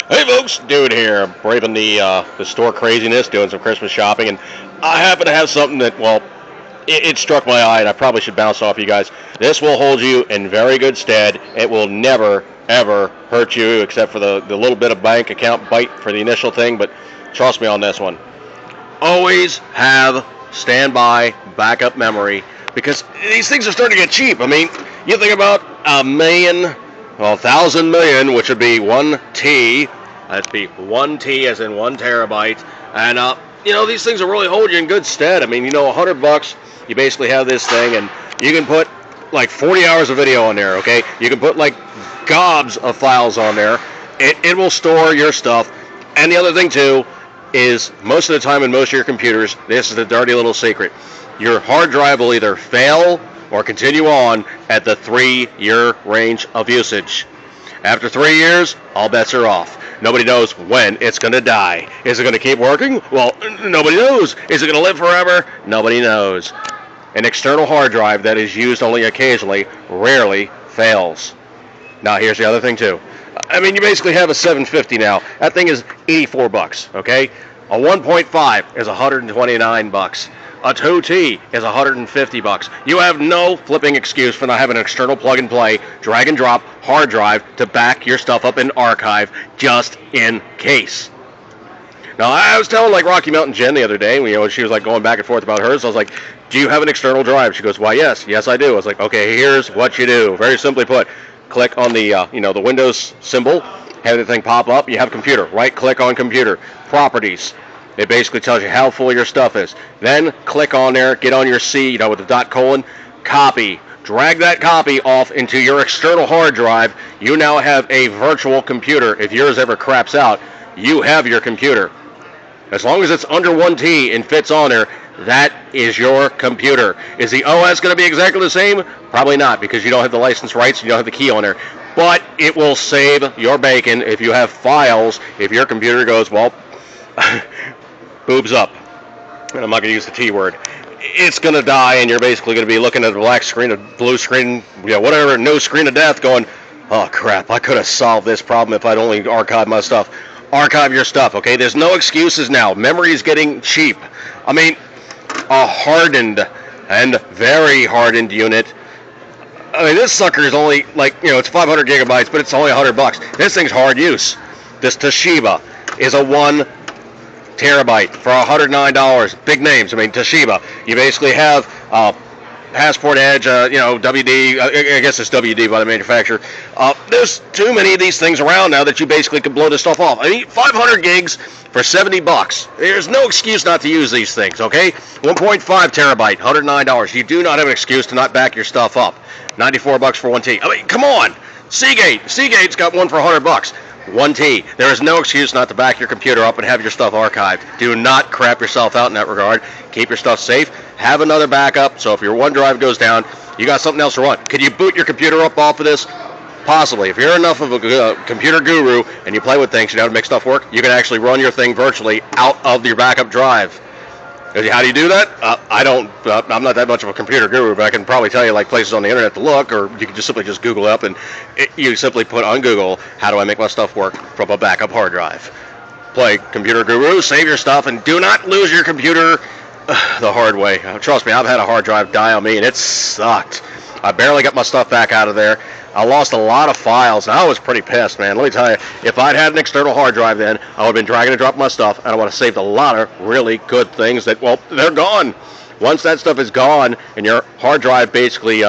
Hey folks, Dude here, braving the store craziness, doing some Christmas shopping, and I happen to have something that, well, it struck my eye, and I probably should bounce off you guys. This will hold you in very good stead. It will never, ever hurt you, except for the little bit of bank account bite for the initial thing, but trust me on this one. Always have standby backup memory, because these things are starting to get cheap. I mean, you think about a million, well, 1,000 million, which would be 1T. That'd be 1T as in 1 terabyte. And, these things will really hold you in good stead. I mean, $100, you basically have this thing, and you can put like 40 hours of video on there, okay? You can put like gobs of files on there. It will store your stuff. And the other thing, too, is most of the time in most of your computers, this is the dirty little secret. Your hard drive will either fail or continue on at the 3-year range of usage. After 3 years, all bets are off. Nobody knows when it's going to die. Is it going to keep working? Well, nobody knows. Is it going to live forever? Nobody knows. An external hard drive that is used only occasionally rarely fails. Now, here's the other thing, too. I mean, you basically have a 750 now. That thing is $84, okay? A 1.5 is $129. A 2T is $150. You have no flipping excuse for not having an external plug-and-play, drag-and-drop hard drive to back your stuff up in archive just in case. Now, I was telling like Rocky Mountain Jen the other day, she was like going back and forth about hers. I was like, do you have an external drive? She goes, why, yes, I do. I was like, okay, here's what you do. Very simply put, click on the, the Windows symbol, have the thing pop up. You have computer. Right-click on computer. Properties. It basically tells you how full your stuff is. Then click on there, get on your C, with the dot colon, copy. Drag that copy off into your external hard drive. You now have a virtual computer. If yours ever craps out, you have your computer. As long as it's under 1T and fits on there, that is your computer. Is the OS going to be exactly the same? Probably not, because you don't have the license rights and you don't have the key on there. But it will save your bacon if you have files, if your computer goes, well, boobs up. And I'm not going to use the T word. It's going to die, and you're basically going to be looking at a black screen, a blue screen, whatever, no screen of death going, oh, crap, I could have solved this problem if I'd only archived my stuff. Archive your stuff, okay? There's no excuses now. Memory is getting cheap. I mean, a hardened and very hardened unit. I mean, this sucker is only, it's 500 gigabytes, but it's only $100. This thing's hard use. This Toshiba is a 1 terabyte for $109. Big names. I mean, Toshiba. You basically have Passport Edge, WD. I guess it's WD by the manufacturer. There's too many of these things around now that you basically can blow this stuff off. I mean, 500 gigs for $70. There's no excuse not to use these things, okay? 1.5 terabyte, $109. You do not have an excuse to not back your stuff up. $94 for 1T. I mean, come on. Seagate's got one for $100. 1T. There is no excuse not to back your computer up and have your stuff archived. Do not crap yourself out in that regard. Keep your stuff safe. Have another backup, so if your one drive goes down, you got something else to run. Could you boot your computer up off of this? Possibly. If you're enough of a computer guru and you play with things, you know how to make stuff work, you can actually run your thing virtually out of your backup drive. How do you do that? I'm not that much of a computer guru, but I can probably tell you places on the internet to look, or you can just simply Google up, and you simply put on Google, how do I make my stuff work from a backup hard drive? Play Computer Guru, save your stuff, and do not lose your computer the hard way. Trust me, I've had a hard drive die on me, and it sucked. I barely got my stuff back out of there. I lost a lot of files, and I was pretty pissed, man. Let me tell you, if I'd had an external hard drive then, I would have been dragging and dropping my stuff, and I would have saved a lot of really good things that, well, they're gone. Once that stuff is gone, and your hard drive basically,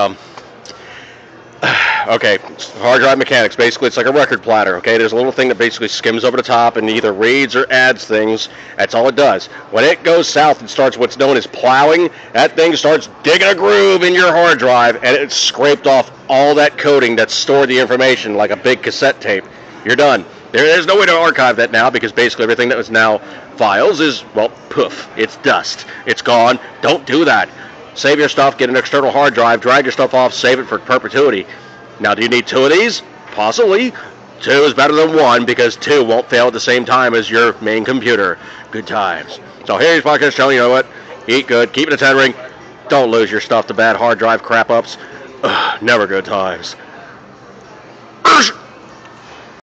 okay, hard drive mechanics, basically it's like a record platter, okay? There's a little thing that basically skims over the top and either reads or adds things. That's all it does. When it goes south and starts what's known as plowing, that thing starts digging a groove in your hard drive, and it's scraped off all that coding that stored the information like a big cassette tape. You're done. There's no way to archive that now, because basically everything that was now files is, well, poof. It's dust. It's gone. Don't do that. Save your stuff, get an external hard drive, drag your stuff off, save it for perpetuity. Now, do you need 2 of these? Possibly. 2 is better than 1, because 2 won't fail at the same time as your main computer. Good times. So here's podcast telling you what, eat good, keep it a 10 ring, don't lose your stuff to bad hard drive crap ups. Never good times.